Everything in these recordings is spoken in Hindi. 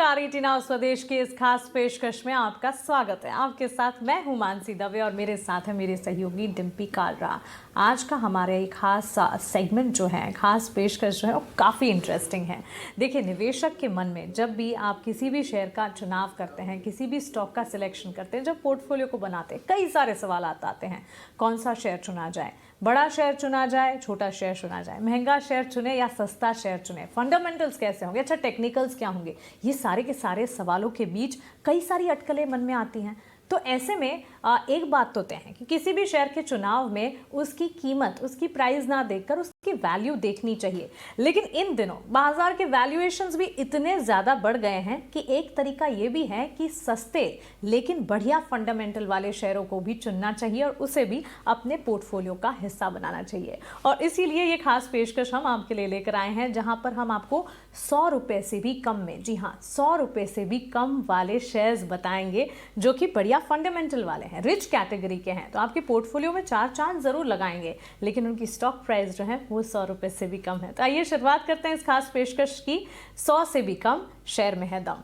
नमस्कार, ईटीना स्वदेश के इस खास पेशकश में आपका स्वागत है। आपके साथ मैं हूं मानसी दवे और मेरे साथ है मेरे सहयोगी डिम्पी कालरा। आज का हमारा एक खास सेगमेंट जो है, खास पेशकश जो है, वो काफ़ी इंटरेस्टिंग है। देखिए, निवेशक के मन में जब भी आप किसी भी शेयर का चुनाव करते हैं, किसी भी स्टॉक का सिलेक्शन करते हैं, जब पोर्टफोलियो को बनाते हैं, कई सारे सवाल आते हैं। कौन सा शेयर चुना जाए, बड़ा शेयर चुना जाए, छोटा शेयर चुना जाए, महंगा शेयर चुने या सस्ता शेयर चुने, फंडामेंटल्स कैसे होंगे, अच्छा टेक्निकल्स क्या होंगे। ये सारे के सारे सवालों के बीच कई सारी अटकलें मन में आती हैं। तो ऐसे में एक बात तो तय है कि किसी भी शेयर के चुनाव में उसकी कीमत, उसकी प्राइस ना देखकर उसकी वैल्यू देखनी चाहिए। लेकिन इन दिनों बाजार के वैल्यूएशंस भी इतने ज़्यादा बढ़ गए हैं कि एक तरीका ये भी है कि सस्ते लेकिन बढ़िया फंडामेंटल वाले शेयरों को भी चुनना चाहिए और उसे भी अपने पोर्टफोलियो का हिस्सा बनाना चाहिए। और इसीलिए ये खास पेशकश हम आपके लिए लेकर आए हैं, जहां पर हम आपको 100 रुपये से भी कम में, जी हाँ, 100 रुपये से भी कम वाले शेयर्स बताएंगे जो कि बढ़िया फंडामेंटल वाले हैं, रिच कैटेगरी के हैं। तो आपके पोर्टफोलियो में 4 चांद जरूर लगाएंगे, लेकिन उनकी स्टॉक प्राइस जो है वो 100 रुपये से भी कम है। तो आइए शुरुआत करते हैं इस खास पेशकश की। 100 से भी कम शेयर में है दम।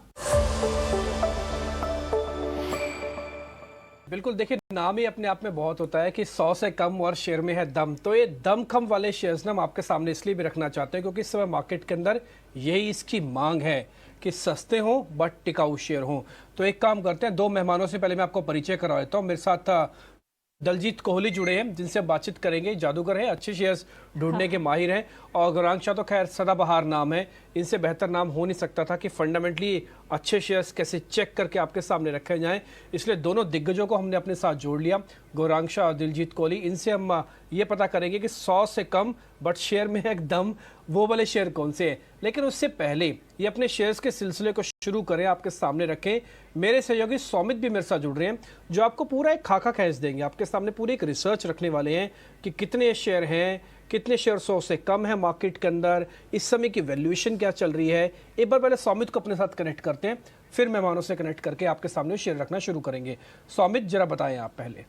बिल्कुल, देखिए, नाम ही अपने आप में बहुत होता है कि 100 से कम और शेयर में है दम। तो ये दम कम वाले शेयर्स ना हम आपके सामने इसलिए भी रखना चाहते हैं क्योंकि इस समय मार्केट के अंदर यही इसकी मांग है कि सस्ते हों बट टिकाऊ शेयर हों। तो एक काम करते हैं, 2 मेहमानों से पहले मैं आपको परिचय करवा देता हूँ। मेरे साथ दलजीत कोहली जुड़े हैं, जिनसे बातचीत करेंगे। जादूगर हैं, अच्छे शेयर्स ढूंढने के माहिर हैं। और गौरांग शाह तो खैर सदाबहार नाम है, इनसे बेहतर नाम हो नहीं सकता था कि फंडामेंटली अच्छे शेयर्स कैसे चेक करके आपके सामने रखे जाएं। इसलिए दोनों दिग्गजों को हमने अपने साथ जोड़ लिया, गौरांग शाह और दिलजीत कोहली। इनसे हम ये पता करेंगे कि 100 से कम बट शेयर में एकदम वो वाले शेयर कौन से हैं। लेकिन उससे पहले ये अपने शेयर्स के सिलसिले को शुरू करें, आपके सामने रखें। मेरे सहयोगी सौमित भी मेरे साथ जुड़ रहे हैं, जो आपको पूरा एक खाका खींच देंगे। आपके सामने पूरी एक रिसर्च रखने वाले हैं कि कितने शेयर हैं, कितने शेयर 100 से कम है मार्केट के अंदर, इस समय की वैल्यूएशन क्या चल रही है। एक बार पहले सौमित को अपने साथ कनेक्ट करते हैं, फिर मेहमानों से कनेक्ट करके आपके सामने शेयर रखना शुरू करेंगे। सौमित, जरा बताएं आप पहले।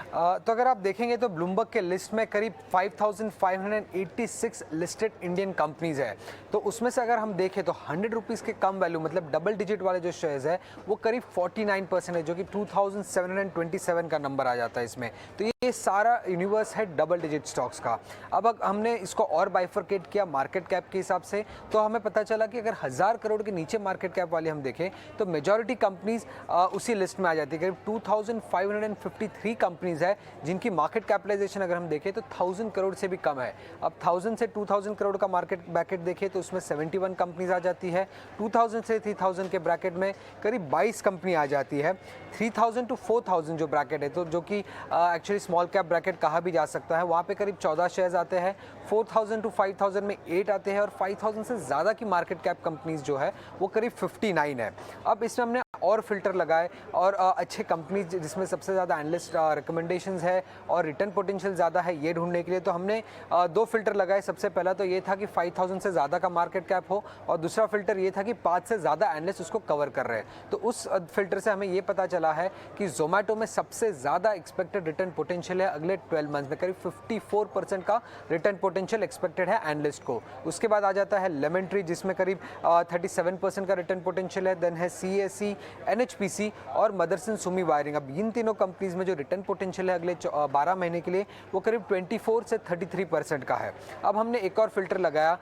तो अगर आप देखेंगे तो ब्लूमबर्ग के लिस्ट में करीब 5586 लिस्टेड इंडियन कंपनीज है। तो उसमें से अगर हम देखें तो 100 रुपीज़ के कम वैल्यू, मतलब डबल डिजिट वाले जो शेयर्स है, वो करीब 49% है, जो कि 2727 का नंबर आ जाता है इसमें। तो ये सारा यूनिवर्स है डबल डिजिट स्टॉक्स का। अब हमने इसको और बाइफरकेट किया मार्केट कैप के हिसाब से, तो हमें पता चला कि अगर 1000 करोड़ के नीचे मार्केट कैप वाली हम देखें तो मेजॉरिटी कंपनीज उसी लिस्ट में आ जाती है। करीब 2553 कंपनीज है जिनकी मार्केट कैपिटलाइजेशन अगर हम देखें तो 1000 करोड़ से भी कम है। अब 1000 से 2000 करोड़ का मार्केट ब्रैकेट देखें तो उसमें 71 कंपनीज आ जाती है। 2000 से 3000 के ब्रैकेट में करीब 22 कंपनी आ जाती है। 3000 टू 4000 जो ब्रैकेट है, तो जो कि एक्चुअली स्मॉल कैप ब्रैकेट कहा भी जा सकता है, वहाँ पे करीब 14 शेयर्स आते हैं। 4000 टू 5000 में 8 आते हैं और 5000 से ज़्यादा की मार्केट कैप कंपनीज जो है वो करीब 59 है। अब इसमें हमने और फिल्टर लगाए और अच्छे कंपनीज जिसमें सबसे ज़्यादा एनालिस्ट रिकमेंडेशंस है और रिटर्न पोटेंशियल ज़्यादा है, ये ढूंढने के लिए तो हमने 2 फिल्टर लगाए। सबसे पहला तो ये था कि 5000 से ज़्यादा का मार्केट कैप हो, और दूसरा फिल्टर ये था कि 5 से ज़्यादा एनालिस्ट उसको कवर कर रहे हैं। तो उस फिल्टर से हमें ये पता चला है कि जोमेटो में सबसे ज़्यादा एक्सपेक्टेड रिटर्न पोटेंशियल है अगले 12 मंथ में, करीब 54% का रिटर्न पोटेंशियल एक्सपेक्टेड है एनालिस्ट को। उसके बाद आ जाता है लेमन ट्री, जिसमें करीब 37% का रिटर्न पोटेंशियल है। देन है CSE, NHPC और मदरसन सुमी वायरिंग। अब इन तीनों कंपनीज में जो रिटर्न पोटेंशियल है अगले 12 महीने के लिए वो करीब 24 से 33% का है। अब हमने एक और फिल्टर लगाया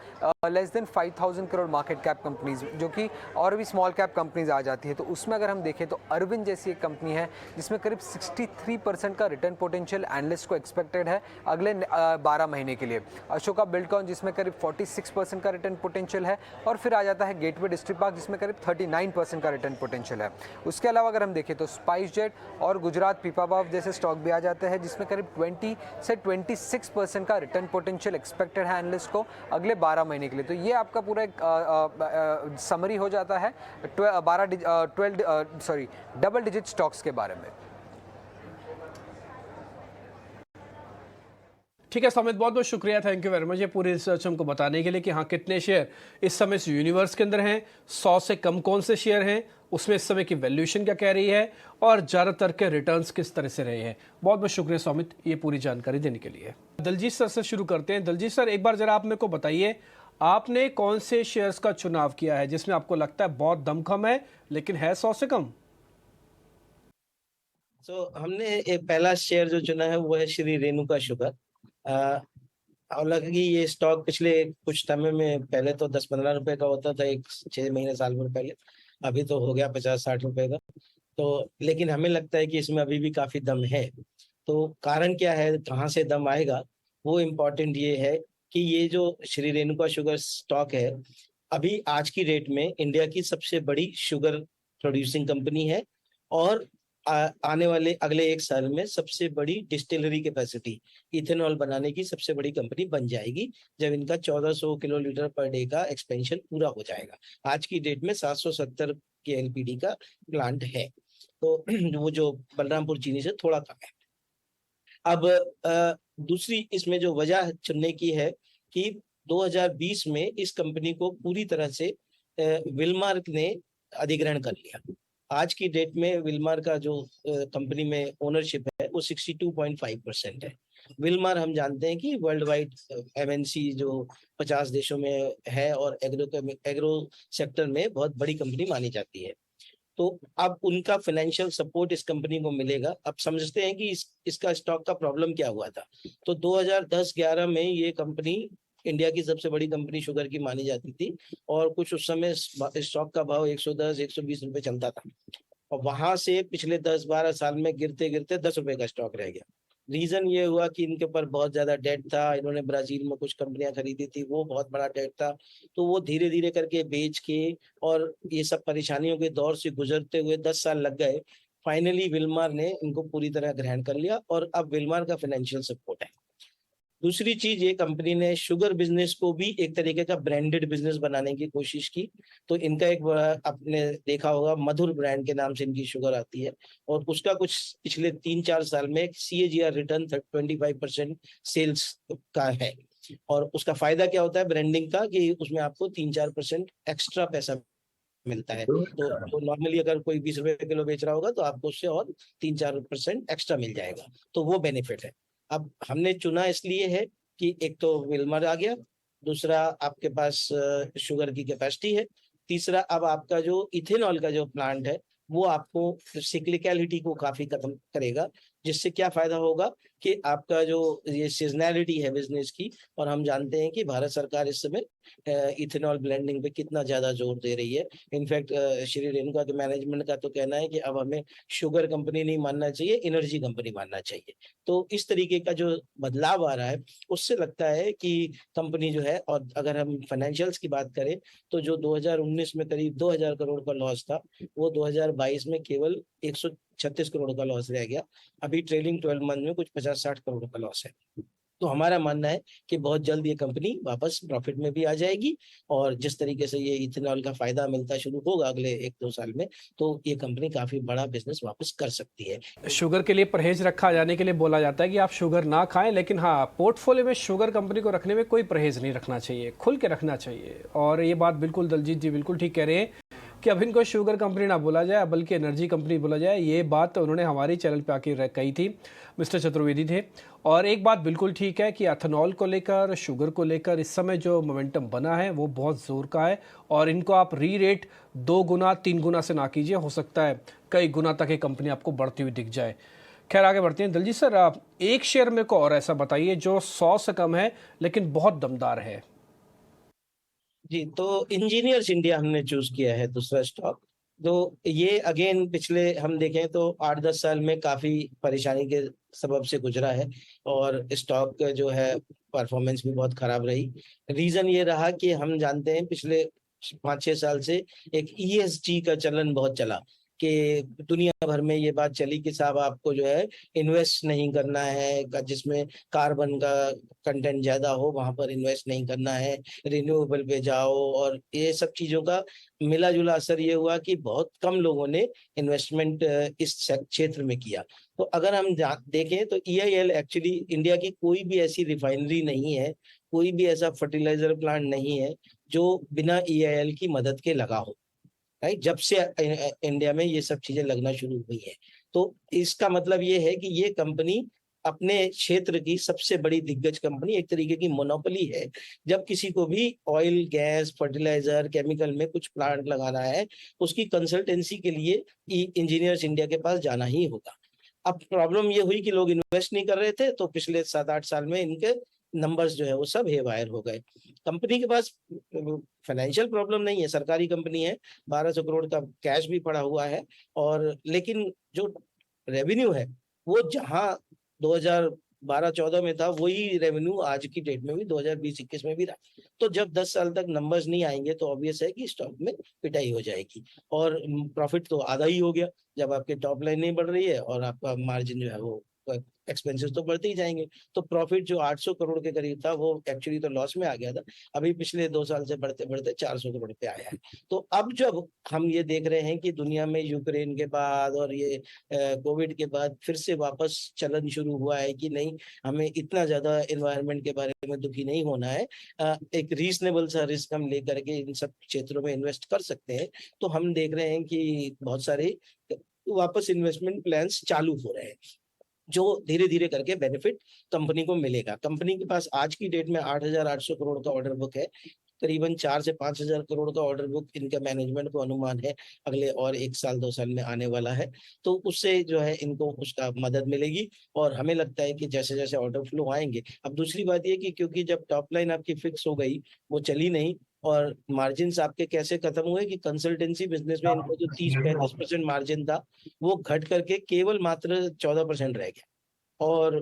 less than 5000 crore market cap companies, जो कि और भी स्मॉल कैप कंपनीज आ जाती है। तो उसमें अगर हम देखें तो अरविंद जैसी एक कंपनी है जिसमें करीब 63% का रिटर्न पोटेंशियल एनालिस्ट को एक्सपेक्टेड है अगले 12 महीने के लिए। अशोका बिल्डकॉन जिसमें करीब 46% का रिटर्न पोटेंशियल है, और फिर आ जाता है गेटवे डिस्ट्रिक्ट पार्क जिसमें करीब 39% का रिटर्न पोटेंशियल है। उसके अलावा अगर हम देखें तो स्पाइस जेट और गुजरात पीपावाव जैसे स्टॉक भी आ जाते हैं जिसमें करीब 20 से 26% का रिटर्न पोटेंशियल एक्सपेक्टेड है एनालिस्ट को अगले 12 महीने के लिए। तो ये आपका पूरा एक समरी हो जाता है डबल डिजिट स्टॉक्स के बारे में। ठीक है सौमित, बहुत बहुत शुक्रिया, थैंक यू वेरी मच ये पूरी रिसर्च हमको बताने के लिए कि हाँ कितने शेयर इस समय इस यूनिवर्स के अंदर हैं, 100 से कम कौन से शेयर हैं, उसमें इस समय की वैल्यूएशन क्या कह रही है और ज़्यादातर के रिटर्न्स किस तरह से रहे हैं। बहुत बहुत शुक्रिया सौमित ये पूरी जानकारी देने के लिए। दलजीत सर से शुरू करते हैं। दलजीत सर, एक बार जरा आप मेरे को बताइए, आपने कौन से शेयर्स का चुनाव किया है जिसमें आपको लगता है बहुत दमखम है लेकिन है 100 से कम? हमने एक पहला शेयर जो चुना है वो है श्री रेणुका शुगर। हालांकि ये स्टॉक पिछले कुछ समय में पहले तो 10-15 रुपए का होता था, एक 6 महीने साल भर पहले। अभी तो हो गया 50-60 रुपए का। तो लेकिन हमें लगता है कि इसमें अभी भी काफी दम है। तो कारण क्या है, कहाँ से दम आएगा, वो इम्पोर्टेंट ये है कि ये जो श्री रेणुका शुगर स्टॉक है, अभी आज की डेट में इंडिया की सबसे बड़ी शुगर प्रोड्यूसिंग कंपनी है और आने वाले अगले 1 साल में सबसे बड़ी डिस्टिलरी कैपेसिटी, इथेनॉल बनाने की सबसे बड़ी कंपनी बन जाएगी जब इनका 1400 किलोलीटर पर डे का एक्सपेंशन पूरा हो जाएगा। आज की डेट में 770 के एलपीडी का प्लांट है, तो वो जो बलरामपुर चीनी से थोड़ा कम है। अब दूसरी इसमें जो वजह चुनने की है कि 2020 में इस कंपनी को पूरी तरह से विलमार्क ने अधिग्रहण कर लिया। आज की डेट में विलमार का जो कंपनी में ओनरशिप है वो 62.5% है। विलमार हम जानते हैं कि वर्ल्ड वाइड एमएनसी जो 50 देशों में है और एग्रो सेक्टर में बहुत बड़ी कंपनी मानी जाती है। तो अब उनका फाइनेंशियल सपोर्ट इस कंपनी को मिलेगा। अब समझते हैं कि इसका स्टॉक का प्रॉब्लम क्या हुआ था। तो 2010-11 में ये कंपनी इंडिया की सबसे बड़ी कंपनी शुगर की मानी जाती थी और कुछ उस समय स्टॉक का भाव 110-120 रुपए चलता था और वहां से पिछले 10-12 साल में गिरते गिरते 10 रुपए का स्टॉक रह गया। रीजन ये हुआ कि इनके ऊपर बहुत ज्यादा डेट था, इन्होंने ब्राजील में कुछ कंपनियां खरीदी थी, वो बहुत बड़ा डेट था, तो वो धीरे धीरे करके बेच के और ये सब परेशानियों के दौर से गुजरते हुए 10 साल लग गए। फाइनली विलमार ने इनको पूरी तरह ग्रहण कर लिया और अब विलमार का फाइनेंशियल सपोर्ट है। दूसरी चीज, ये कंपनी ने शुगर बिजनेस को भी एक तरीके का ब्रांडेड बिजनेस बनाने की कोशिश की। तो इनका एक आपने देखा होगा मधुर ब्रांड के नाम से इनकी शुगर आती है और उसका कुछ पिछले 3-4 साल में CAGR रिटर्न 25% सेल्स का है। और उसका फायदा क्या होता है ब्रांडिंग का, कि उसमें आपको 3-4% एक्स्ट्रा पैसा मिलता है। तो नॉर्मली अगर कोई 20 रुपए किलो बेच रहा होगा तो आपको उससे और 3-4% एक्स्ट्रा मिल जाएगा, तो वो बेनिफिट है। अब हमने चुना इसलिए है कि एक तो विलमर आ गया, दूसरा आपके पास शुगर की कैपेसिटी है, तीसरा अब आपका जो इथेनॉल का जो प्लांट है वो आपको सिक्लिकलिटी को काफी खत्म करेगा, जिससे क्या फायदा होगा कि आपका जो ये सीजनैलिटी है बिजनेस की, और हम जानते हैं कि भारत सरकार इस समय इथेनॉल ब्लेंडिंग पे कितना ज्यादा जोर दे रही है। इनफैक्ट श्री रेणुका के मैनेजमेंट का तो कहना है कि अब हमें शुगर कंपनी नहीं मानना चाहिए, एनर्जी कंपनी मानना चाहिए। तो इस तरीके का जो बदलाव आ रहा है उससे लगता है कि कंपनी जो है, और अगर हम फाइनेंशियल्स की बात करें तो जो 2019 में करीब 2000 करोड़ का लॉस था वो 2022 में केवल 136 करोड़ का लॉस रह गया। अभी ट्रेलिंग 12 मंथ में कुछ 50-60 करोड़ का लॉस है। तो हमारा मानना है कि बहुत जल्द ये कंपनी वापस प्रॉफिट में भी आ जाएगी और जिस तरीके से ये इथेनॉल का फायदा मिलता शुरू होगा अगले 1-2 साल में, तो ये कंपनी काफी बड़ा बिजनेस वापस कर सकती है। शुगर के लिए परहेज रखा जाने के लिए बोला जाता है कि आप शुगर ना खाएं, लेकिन हाँ, पोर्टफोलियो में शुगर कंपनी को रखने में कोई परहेज नहीं रखना चाहिए, खुल के रखना चाहिए। और ये बात बिल्कुल दलजीत जी बिल्कुल ठीक कह रहे हैं कि अब इनको शुगर कंपनी ना बोला जाए बल्कि एनर्जी कंपनी बोला जाए। ये बात उन्होंने हमारी चैनल पे आके कही थी, मिस्टर चतुर्वेदी थे। और एक बात बिल्कुल ठीक है कि एथेनॉल को लेकर, शुगर को लेकर इस समय जो मोमेंटम बना है वो बहुत ज़ोर का है और इनको आप री रेट 2 गुना 3 गुना से ना कीजिए, हो सकता है कई गुना तक ये कंपनी आपको बढ़ती हुई दिख जाए। खैर आगे बढ़ते हैं। दलजीत सर, आप एक शेयर मेरे को और ऐसा बताइए जो 100 से कम है लेकिन बहुत दमदार है। जी, तो इंजीनियर्स इंडिया हमने चूज किया है दूसरा स्टॉक। तो ये अगेन पिछले हम देखें तो 8-10 साल में काफी परेशानी के सबब से गुजरा है और स्टॉक जो है परफॉर्मेंस भी बहुत खराब रही। रीजन ये रहा कि हम जानते हैं पिछले 5-6 साल से एक ESG का चलन बहुत चला कि दुनिया भर में ये बात चली कि साहब आपको जो है इन्वेस्ट नहीं करना है, जिसमें कार्बन का कंटेंट ज्यादा हो वहां पर इन्वेस्ट नहीं करना है, रिन्यूएबल पे जाओ। और ये सब चीजों का मिला जुला असर ये हुआ कि बहुत कम लोगों ने इन्वेस्टमेंट इस क्षेत्र में किया। तो अगर हम देखें तो EIL एक्चुअली इंडिया की कोई भी ऐसी रिफाइनरी नहीं है, कोई भी ऐसा फर्टिलाइजर प्लांट नहीं है जो बिना EIL की मदद के लगा हो। राइट, जब से इंडिया में ये सब चीजें लगना शुरू हुई है, तो इसका मतलब ये है कि ये कंपनी अपने क्षेत्र की सबसे बड़ी दिग्गज कंपनी, एक तरीके की मोनोपोली है। जब किसी को भी ऑयल, गैस, फर्टिलाइजर, केमिकल में कुछ प्लांट लगाना है, उसकी कंसल्टेंसी के लिए इंजीनियर्स इंडिया के पास जाना ही होगा। अब प्रॉब्लम ये हुई कि लोग इन्वेस्ट नहीं कर रहे थे, तो पिछले 7-8 साल में इनके नंबर्स जो है वो सब हेवायर हो गए। कंपनी के पास फाइनेंशियल प्रॉब्लम नहीं है, सरकारी कंपनी है, 1200 करोड़ का कैश भी पड़ा हुआ है, और लेकिन जो रेवेन्यू है वो जहां 2012-14 में था, वही रेवेन्यू आज की डेट में भी 2020-21 में भी रहा। तो जब 10 साल तक नंबर्स नहीं आएंगे तो ऑब्वियस है कि स्टॉक में पिटाई हो जाएगी, और प्रॉफिट तो आधा ही हो गया जब आपके टॉप लाइन नहीं बढ़ रही है और आपका मार्जिन जो है वो एक्सपेंसेस तो बढ़ते ही जाएंगे। तो प्रॉफिट जो 800 करोड़ के करीब था वो एक्चुअली तो लॉस में आ गया था, अभी पिछले 2 साल से बढ़ते बढ़ते 400 करोड़ पे आया है। तो अब जब हम ये देख रहे हैं कि दुनिया में यूक्रेन के बाद और ये कोविड के बाद फिर से वापस चलन शुरू हुआ है कि नहीं, हमें इतना ज्यादा एनवायरनमेंट के बारे में दुखी नहीं होना है, एक रीजनेबल सा रिस्क हम लेकर के इन सब क्षेत्रों में इन्वेस्ट कर सकते हैं, तो हम देख रहे हैं कि बहुत सारे वापस इन्वेस्टमेंट प्लान्स चालू हो रहे हैं, जो धीरे धीरे करके बेनिफिट कंपनी को मिलेगा। कंपनी के पास आज की डेट में 8,800 करोड़ का ऑर्डर बुक है, करीबन 4 से 5,000 करोड़ का ऑर्डर बुक इनका मैनेजमेंट को अनुमान है अगले और 1 साल 2 साल में आने वाला है। तो उससे जो है इनको उसका मदद मिलेगी, और हमें लगता है कि जैसे जैसे ऑर्डर फ्लो आएंगे। अब दूसरी बात ये कि क्योंकि जब टॉप लाइन आपकी फिक्स हो गई, वो चली नहीं, और मार्जिन आपके कैसे खत्म हुए कि कंसल्टेंसी बिजनेस में इनको जो 30-35% मार्जिन था वो घट करके केवल मात्र 14% रह गया, और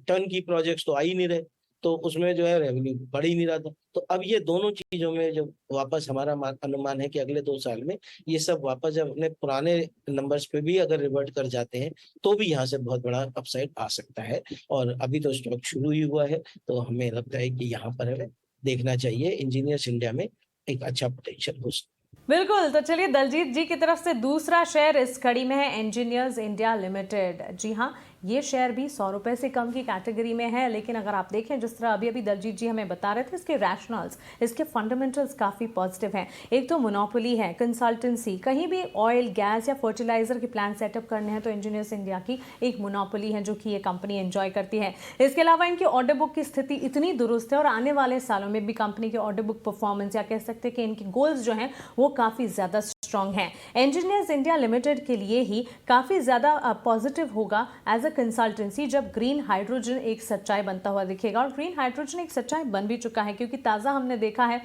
टर्न की प्रोजेक्ट्स तो आ ही नहीं रहे, तो उसमें जो है रेवेन्यू बढ़ ही नहीं रहा था। तो अब ये दोनों चीजों में जो वापस हमारा अनुमान है कि अगले 2 साल में ये सब वापस जब अपने पुराने नंबर्स पे भी अगर रिवर्ट कर जाते हैं, तो भी यहाँ से बहुत बड़ा अपसाइड आ सकता है। और अभी तो स्टॉक शुरू ही हुआ है, तो हमें लगता है कि यहाँ पर हमें देखना चाहिए इंजीनियर्स इंडिया में एक अच्छा पोटेंशियल हो सकता है। बिल्कुल, तो चलिए दलजीत जी की तरफ से दूसरा शेयर इस कड़ी में है इंजीनियर्स इंडिया लिमिटेड। जी हाँ, ये शेयर भी 100 रुपए से कम की कैटेगरी में है, लेकिन अगर आप देखें जिस तरह अभी दलजीत जी हमें बता रहे थे, इसके रैशनल्स, इसके फंडामेंटल्स काफ़ी पॉजिटिव हैं। एक तो मोनोपोली है, कंसल्टेंसी, कहीं भी ऑयल, गैस या फर्टिलाइजर के प्लांट सेटअप करने हैं तो इंजीनियर्स इंडिया की एक मोनोपोली है जो कि ये कंपनी एंजॉय करती है। इसके अलावा इनकी ऑर्डर बुक की स्थिति इतनी दुरुस्त है और आने वाले सालों में भी कंपनी के ऑर्डर बुक परफॉर्मेंस, या कह सकते हैं कि इनकी गोल्स जो हैं वो काफ़ी ज़्यादा स्ट्रॉन्ग है। इंजीनियर्स इंडिया लिमिटेड के लिए ही काफ़ी ज़्यादा पॉजिटिव होगा एज अ कंसल्टेंसी जब ग्रीन हाइड्रोजन एक सच्चाई बनता हुआ दिखेगा, और ग्रीन हाइड्रोजन एक सच्चाई बन भी चुका है, क्योंकि ताज़ा हमने देखा है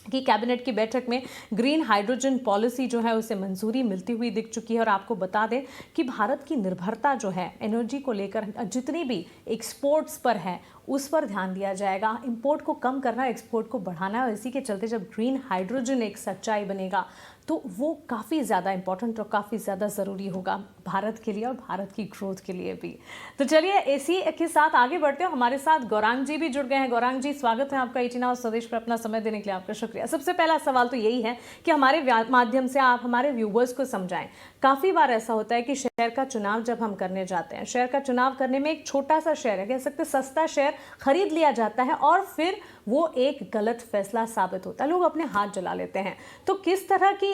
कि कैबिनेट की बैठक में ग्रीन हाइड्रोजन पॉलिसी जो है उसे मंजूरी मिलती हुई दिख चुकी है। और आपको बता दें कि भारत की निर्भरता जो है एनर्जी को लेकर जितनी भी एक्सपोर्ट्स पर है उस पर ध्यान दिया जाएगा। इंपोर्ट को कम करना, एक्सपोर्ट को बढ़ाना, और इसी के चलते जब ग्रीन हाइड्रोजन एक सच्चाई बनेगा तो वो काफ़ी ज़्यादा इंपॉर्टेंट और काफ़ी ज़्यादा ज़रूरी होगा भारत के लिए और भारत की ग्रोथ के लिए भी। तो चलिए इसी के साथ आगे बढ़ते हो, हमारे साथ गौरांग जी भी जुड़ गए हैं। गौरांग जी, स्वागत है आपका 18 हाउस स्वदेश पर अपना समय देने के लिए आपका शुक्रिया। सबसे पहला सवाल तो यही है कि हमारे माध्यम से आप हमारे व्यूवर्स को समझाएं। काफ़ी बार ऐसा होता है कि शेयर का चुनाव जब हम करने जाते हैं, शेयर का चुनाव करने में एक छोटा सा शेयर है, कह सकते सस्ता शेयर खरीद लिया जाता है और फिर वो एक गलत फैसला साबित होता है, लोग अपने हाथ जला लेते हैं। तो किस तरह की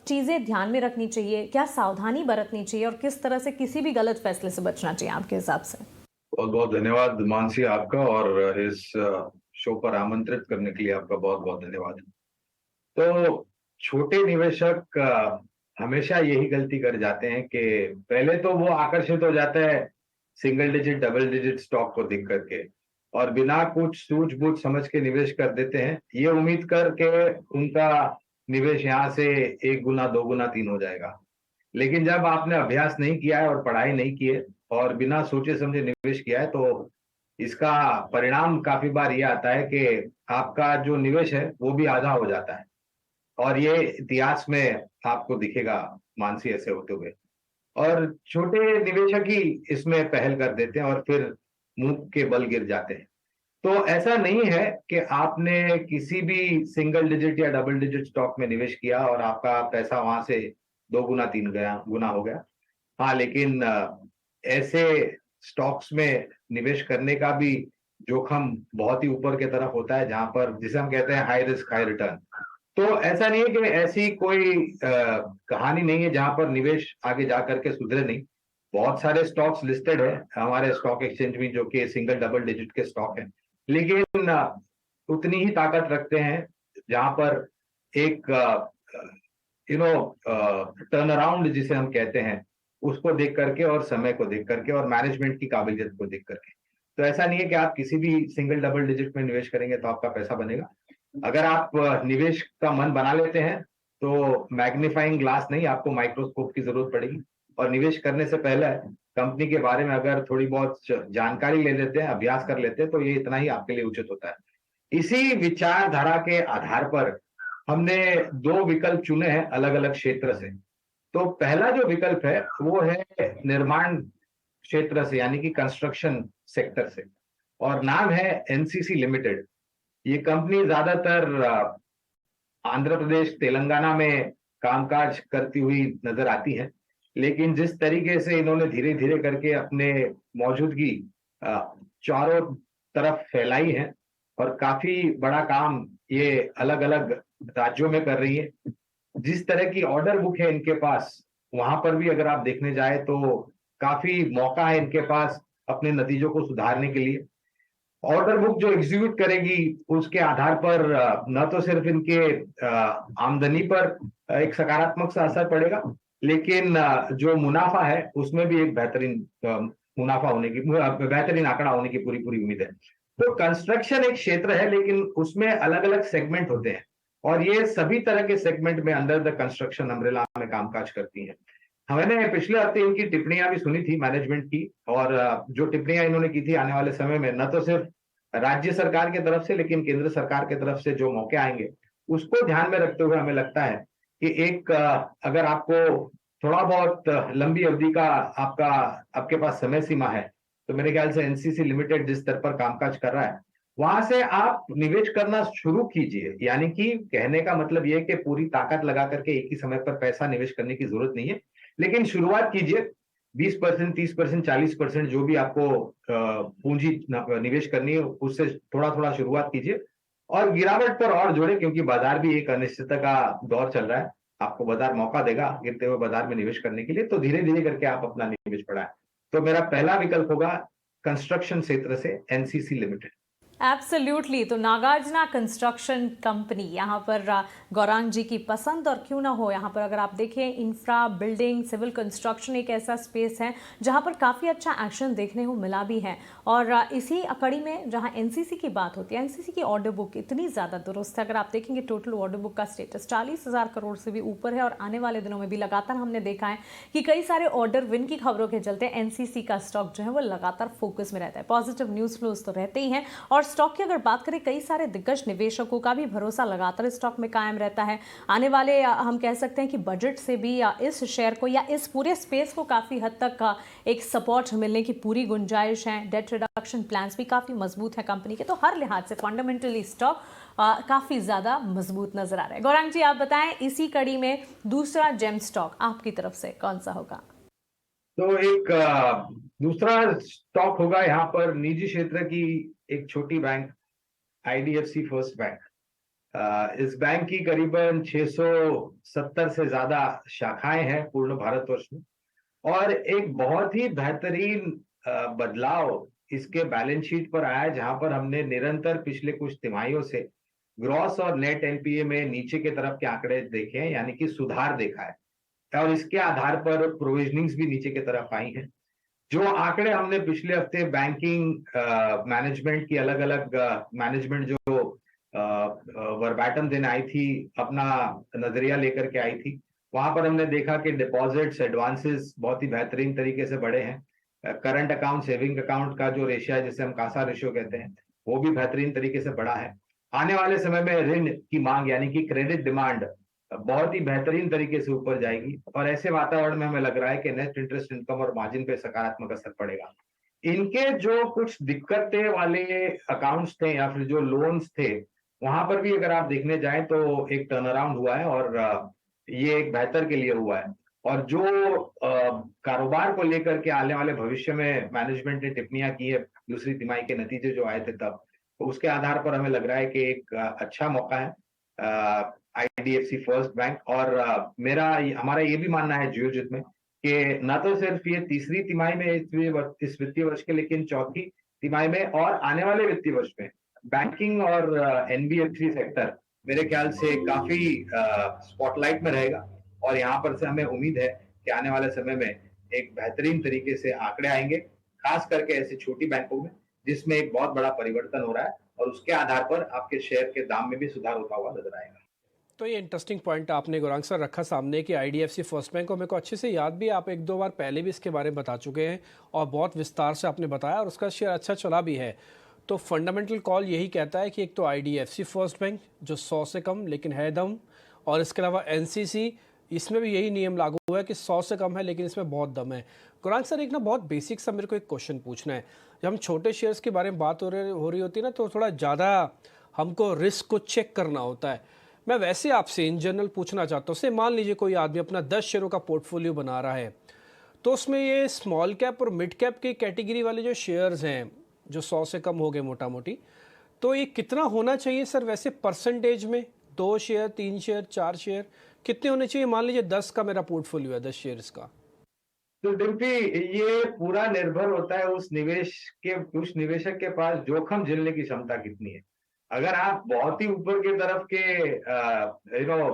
चीज़ें ध्यान में रखनी चाहिए, क्या सावधानी बरतनी चाहिए, और किस तरह से किसी भी गलत फैसले से बचना चाहिए आपके हिसाब से? बहुत बहुत धन्यवाद मानसी आपका, और इस शो पर आमंत्रित करने के लिए आपका बहुत बहुत धन्यवाद। तो छोटे निवेशक हमेशा यही गलती कर जाते हैं कि पहले तो वो आकर्षित हो जाता है single digit double digit stock को देख करके, और बिना कुछ सूझबूझ समझ के निवेश कर देते हैं, ये उम्मीद करके उनका निवेश यहाँ से 1 गुना 2 गुना 3 हो जाएगा। लेकिन जब आपने अभ्यास नहीं किया है और पढ़ाई नहीं की है और बिना सोचे समझे निवेश किया है, तो इसका परिणाम काफी बार ये आता है कि आपका जो निवेश है वो भी आधा हो जाता है, और ये इतिहास में आपको दिखेगा मानसी ऐसे होते हुए। और छोटे निवेशक ही इसमें पहल कर देते हैं और फिर मुंह के बल गिर जाते हैं। तो ऐसा नहीं है कि आपने किसी भी सिंगल डिजिट या डबल डिजिट स्टॉक में निवेश किया और आपका पैसा वहां से 2 गुना 3 गुना हो गया। हाँ, लेकिन ऐसे स्टॉक्स में निवेश करने का भी जोखिम बहुत ही ऊपर की तरफ होता है, जहां पर जिसे हम कहते हैं हाई रिस्क हाई रिटर्न। तो ऐसा नहीं है कि ऐसी कोई कहानी नहीं है जहां पर निवेश आगे जा करके सुधरे नहीं। बहुत सारे स्टॉक्स लिस्टेड है हमारे स्टॉक एक्सचेंज में जो कि सिंगल डबल डिजिट के स्टॉक हैं, लेकिन उतनी ही ताकत रखते हैं जहां पर एक टर्न अराउंड जिसे हम कहते हैं उसको देख करके और समय को देख करके और मैनेजमेंट की काबिलियत को देख करके। तो ऐसा नहीं है कि आप किसी भी सिंगल डबल डिजिट में निवेश करेंगे तो आपका पैसा बनेगा। अगर आप निवेश का मन बना लेते हैं तो मैग्नीफाइंग ग्लास नहीं, आपको माइक्रोस्कोप की जरूरत पड़ेगी। और निवेश करने से पहले कंपनी के बारे में अगर थोड़ी बहुत जानकारी ले लेते हैं, अभ्यास कर लेते हैं, तो ये इतना ही आपके लिए उचित होता है। इसी विचारधारा के आधार पर हमने दो विकल्प चुने हैं अलग अलग क्षेत्र से। तो पहला जो विकल्प है वो है निर्माण क्षेत्र से, यानी कि कंस्ट्रक्शन सेक्टर से, और नाम है एनसीसी लिमिटेड। ये कंपनी ज्यादातर आंध्र प्रदेश, तेलंगाना में कामकाज करती हुई नजर आती है, लेकिन जिस तरीके से इन्होंने धीरे धीरे करके अपने मौजूदगी चारों तरफ फैलाई है और काफी बड़ा काम ये अलग अलग राज्यों में कर रही है। जिस तरह की ऑर्डर बुक है इनके पास, वहां पर भी अगर आप देखने जाए तो काफी मौका है इनके पास अपने नतीजों को सुधारने के लिए। ऑर्डर बुक जो एग्जीक्यूट करेगी उसके आधार पर न तो सिर्फ इनके आमदनी पर एक सकारात्मक सा असर पड़ेगा, लेकिन जो मुनाफा है उसमें भी एक बेहतरीन मुनाफा होने की, बेहतरीन आंकड़ा होने की पूरी पूरी उम्मीद है। तो कंस्ट्रक्शन एक क्षेत्र है, लेकिन उसमें अलग अलग सेगमेंट होते हैं और ये सभी तरह के सेगमेंट में अंडर द कंस्ट्रक्शन अम्ब्रेला में कामकाज करती हैं। मैंने पिछले हफ्ते इनकी टिप्पणियां भी सुनी थी मैनेजमेंट की, और जो टिप्पणियां इन्होंने की थी आने वाले समय में न तो सिर्फ राज्य सरकार की तरफ से लेकिन केंद्र सरकार की तरफ से जो मौके आएंगे उसको ध्यान में रखते हुए हमें लगता है कि एक अगर आपको थोड़ा बहुत लंबी अवधि का आपके पास समय सीमा है, तो मेरे ख्याल से एनसीसी लिमिटेड जिस स्तर पर कामकाज कर रहा है वहां से आप निवेश करना शुरू कीजिए। यानी कि कहने का मतलब यह है कि पूरी ताकत लगा करके एक ही समय पर पैसा निवेश करने की जरूरत नहीं है, लेकिन शुरुआत कीजिए 20%, 30%, 40% जो भी आपको पूंजी निवेश करनी है उससे थोड़ा थोड़ा शुरुआत कीजिए और गिरावट पर और जोड़े, क्योंकि बाजार भी एक अनिश्चितता का दौर चल रहा है। आपको बाजार मौका देगा गिरते हुए बाजार में निवेश करने के लिए, तो धीरे धीरे करके आप अपना निवेश बढ़ाएं। तो मेरा पहला विकल्प होगा कंस्ट्रक्शन क्षेत्र से एनसीसी लिमिटेड। एब्सोल्युटली। तो नागार्जुना कंस्ट्रक्शन कंपनी यहाँ पर गौरांग जी की पसंद, और क्यों ना हो यहाँ पर अगर आप देखें इंफ्रा, बिल्डिंग, सिविल कंस्ट्रक्शन एक ऐसा स्पेस है जहाँ पर काफ़ी अच्छा एक्शन देखने को मिला भी है। और इसी कड़ी में जहाँ एनसीसी की बात होती है, एनसीसी की ऑर्डर बुक इतनी ज़्यादा दुरुस्त है। अगर आप देखेंगे टोटल ऑर्डर बुक का स्टेटस 40,000 करोड़ से भी ऊपर है, और आने वाले दिनों में भी लगातार हमने देखा है कि कई सारे ऑर्डर विन की खबरों के चलते एनसीसी का स्टॉक जो है वो लगातार फोकस में रहता है। पॉजिटिव न्यूज़ फ्लोज तो रहते ही हैं, और स्टॉक की अगर बात करें कई सारे दिग्गज निवेशकों का भी भरोसा लगातार स्टॉक में कायम रहता है। आने वाले हम कह सकते हैं कि बजट से भी इस शेयर को या इस पूरे स्पेस को काफ़ी हद तक एक सपोर्ट मिलने की पूरी गुंजाइश है। डेट रिडक्शन प्लान्स भी काफ़ी मजबूत है कंपनी के, तो हर लिहाज से फंडामेंटली स्टॉक काफ़ी ज़्यादा मजबूत नजर आ रहा है। गौरांग जी आप बताएं, इसी कड़ी में दूसरा जेम स्टॉक आपकी तरफ से कौन सा होगा? तो एक दूसरा स्टॉक होगा यहाँ पर निजी क्षेत्र की एक छोटी बैंक, आईडीएफसी फर्स्ट बैंक। इस बैंक की करीबन 670 से ज्यादा शाखाएं हैं पूर्ण भारतवर्ष में, और एक बहुत ही बेहतरीन बदलाव इसके बैलेंस शीट पर आया, जहां पर हमने निरंतर पिछले कुछ तिमाहियों से ग्रॉस और नेट एनपीए में नीचे के तरफ के आंकड़े देखे हैं, यानी कि सुधार देखा है, और इसके आधार पर प्रोविजनिंग्स भी नीचे की तरफ आई हैं। जो आंकड़े हमने पिछले हफ्ते बैंकिंग मैनेजमेंट की अलग अलग मैनेजमेंट जो वर्बैटम देने आई थी, अपना नजरिया लेकर के आई थी, वहां पर हमने देखा कि डिपॉजिट्स, एडवांसेस बहुत ही बेहतरीन तरीके से बढ़े हैं। करंट अकाउंट, सेविंग अकाउंट का जो रेशियो है जिसे हम कासा रेशियो कहते हैं, वो भी बेहतरीन तरीके से बढ़ा है। आने वाले समय में ऋण की मांग यानी कि क्रेडिट डिमांड बहुत ही बेहतरीन तरीके से ऊपर जाएगी, और ऐसे वातावरण में हमें लग रहा है कि नेट इंटरेस्ट इनकम और मार्जिन पे सकारात्मक असर पड़ेगा। इनके जो कुछ दिक्कतें वाले अकाउंट्स थे या फिर जो लोन्स थे, वहां पर भी अगर आप देखने जाएं तो एक टर्न अराउंड हुआ है, और ये एक बेहतर के लिए हुआ है। और जो कारोबार को लेकर के आने वाले भविष्य में मैनेजमेंट ने टिप्पणियां की है दूसरी तिमाही के नतीजे जो आए थे तब, तो उसके आधार पर हमें लग रहा है कि एक अच्छा मौका है आईडीएफसी फर्स्ट बैंक। और हमारा ये भी मानना है जियोजित में कि न तो सिर्फ ये तीसरी तिमाही में इस वित्तीय वर्ष के, लेकिन चौथी तिमाही में और आने वाले वित्तीय वर्ष में बैंकिंग और एनबीएफसी सेक्टर मेरे ख्याल से काफी स्पॉटलाइट में रहेगा। और यहाँ पर से हमें उम्मीद है कि आने वाले समय में एक बेहतरीन तरीके से आंकड़े आएंगे, खास करके ऐसी छोटी बैंकों में जिसमें एक बहुत बड़ा परिवर्तन हो रहा है, और उसके आधार पर आपके शेयर के दाम में भी सुधार होता हुआ नजर आएगा। तो ये इंटरेस्टिंग पॉइंट आपने गौरांग सर रखा सामने कि आईडीएफसी फर्स्ट बैंक को मेरे को अच्छे से याद भी, आप एक दो बार पहले भी इसके बारे में बता चुके हैं और बहुत विस्तार से आपने बताया और उसका शेयर अच्छा चला भी है। तो फंडामेंटल कॉल यही कहता है कि एक तो आईडीएफसी फर्स्ट बैंक जो 100 से कम लेकिन है दम, और इसके अलावा एनसीसी, इसमें भी यही नियम लागू हुआ है कि 100 से कम है लेकिन इसमें बहुत दम है। गौरांग सर, एक ना बहुत बेसिक सा मेरे को एक क्वेश्चन पूछना है। जब हम छोटे शेयर्स के बारे में बात हो रही होती है ना, तो थोड़ा ज़्यादा हमको रिस्क को चेक करना होता है। मैं वैसे आपसे इन जनरल पूछना चाहता हूँ, से मान लीजिए कोई आदमी अपना 10 शेयरों का पोर्टफोलियो बना रहा है, तो उसमें ये स्मॉल कैप और मिड कैप की कैटेगरी वाले जो शेयर्स हैं जो 100 से कम हो गए मोटा मोटी, तो ये कितना होना चाहिए सर वैसे परसेंटेज में? 2 शेयर, 3 शेयर, 4 शेयर कितने होने चाहिए? मान लीजिए 10 का मेरा पोर्टफोलियो है, 10 शेयर्स का। तो डिम्पी, ये पूरा निर्भर होता है उस निवेशक के पास जोखिम झेलने की क्षमता कितनी है। अगर आप बहुत ही ऊपर की तरफ के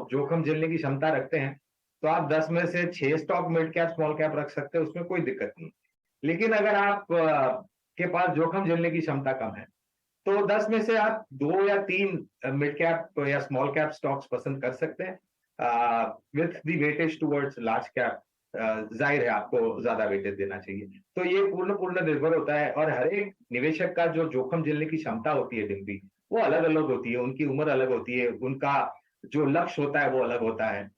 जोखिम झेलने की क्षमता रखते हैं, तो आप 10 में से 6 stock mid cap small cap रख सकते हैं, उसमें कोई दिक्कत नहीं। लेकिन अगर आप के पास जोखिम झेलने की क्षमता कम है, तो 10 में से आप 2 या 3 मिड कैप या स्मॉल कैप स्टॉक्स पसंद कर सकते हैं with the weightage towards large cap. जाहिर है आपको ज्यादा वेटेज देना चाहिए। तो ये पूर्ण निर्भर होता है, और हर एक निवेशक का जो जोखिम झेलने की क्षमता होती है डिम्पी, वो अलग अलग होती है, उनकी उम्र अलग होती है, उनका जो लक्ष्य होता है वो अलग होता है,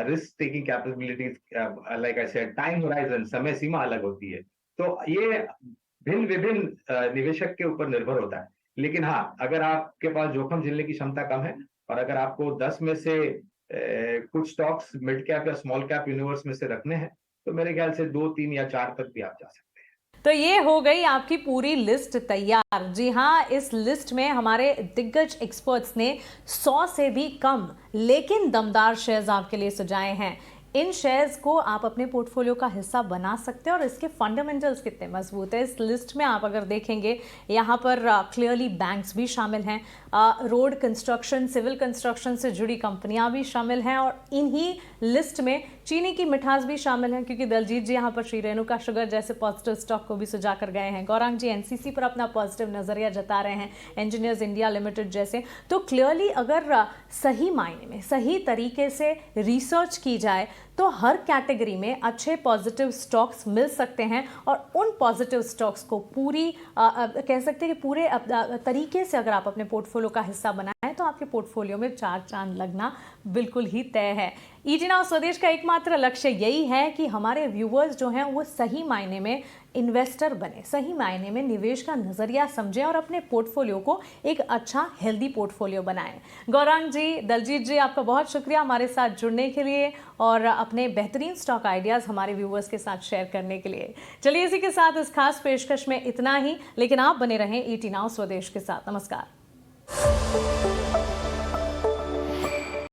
risk taking capabilities, like I said, time horizon, समय सीमा अलग होती है। तो ये भिन्न विभिन्न निवेशक के ऊपर निर्भर होता है। लेकिन हाँ, अगर आपके पास जोखिम झेलने की क्षमता कम है और अगर आपको 10 में से कुछ स्टॉक्स मिड कैप या स्मॉल कैप यूनिवर्स में से रखने हैं, तो मेरे ख्याल से 2, 3 या 4 तक भी आप जा सकते हैं। तो ये हो गई आपकी पूरी लिस्ट तैयार। जी हाँ, इस लिस्ट में हमारे दिग्गज एक्सपर्ट्स ने 100 से भी कम लेकिन दमदार शेयर्स आपके लिए सजाए हैं। इन शेयर्स को आप अपने पोर्टफोलियो का हिस्सा बना सकते हैं और इसके फंडामेंटल्स कितने मजबूत है। इस लिस्ट में आप अगर देखेंगे, यहाँ पर क्लियरली बैंक्स भी शामिल हैं, रोड कंस्ट्रक्शन, सिविल कंस्ट्रक्शन से जुड़ी कंपनियां भी शामिल हैं, और इन्हीं लिस्ट में चीनी की मिठास भी शामिल है, क्योंकि दलजीत जी यहाँ पर श्री रेणुका शुगर जैसे पॉजिटिव स्टॉक को भी सुझा कर गए हैं। गौरांग जी एनसीसी पर अपना पॉजिटिव नजरिया जता रहे हैं, इंजीनियर्स इंडिया लिमिटेड जैसे। तो क्लियरली अगर सही मायने में सही तरीके से रिसर्च की जाए तो हर कैटेगरी में अच्छे पॉजिटिव स्टॉक्स मिल सकते हैं, और उन पॉजिटिव स्टॉक्स को पूरी कह सकते हैं कि पूरे तरीके से अगर आप अपने पोर्टफोलियो का हिस्सा बनाएं तो आपके पोर्टफोलियो में 4 चांद लगना बिल्कुल ही तय है। ईटी नाउ स्वदेश का एकमात्र लक्ष्य यही है कि हमारे व्यूवर्स जो हैं वो सही मायने में इन्वेस्टर बने, सही मायने में निवेश का नजरिया समझें और अपने पोर्टफोलियो को एक अच्छा हेल्दी पोर्टफोलियो बनाएं। गौरांग जी, दलजीत जी, आपका बहुत शुक्रिया हमारे साथ जुड़ने के लिए और अपने बेहतरीन स्टॉक आइडियाज़ हमारे व्यूवर्स के साथ शेयर करने के लिए। चलिए इसी के साथ इस खास पेशकश में इतना ही, लेकिन आप बने रहें ईटी नाउ स्वदेश के साथ। नमस्कार।